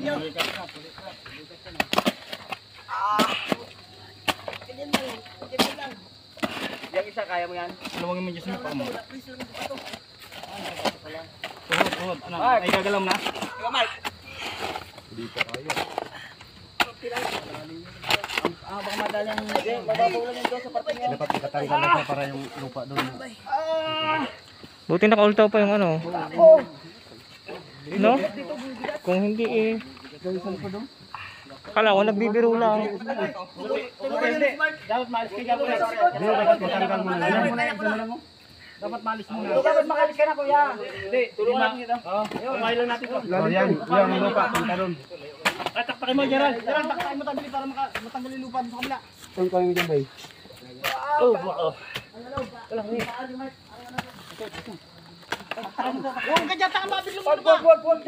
nyo. Ganyan lang. Ganyan lang. Yung isa, kaya mo yan? Luwagin mo dyan sa mukha mo. Please lang sa bato. Tuhod. Ano? Ay, gagalaw na. Ikaw, Mike. Dito kayo. Baka madalang hindi. Mababawalan yung doon sa parte niya. Dapat ikatanggal na siya para yung lupa doon. Buti nakaultaw pa yung ano. No? Kung hindi eh. Akala ko nagbibiro lang. Dapat maalis ka dyan. Hindi, dapat matanggal mo na. Yan mo na yan. Dapat maalis mo na. Dapat makalis ka na, kuya. Hindi, tulungan natin kita. Kumain lang natin to. Oh, yan. Yan ang lupa. Punta doon. Ay, taktakin mo, Gerald. Gerald, taktakin mo tabili para matanggal yung lupa sa kabila. Saan kayo dyan, bay? Huwag ka dyan, taka mabilis mo lupa. Wag.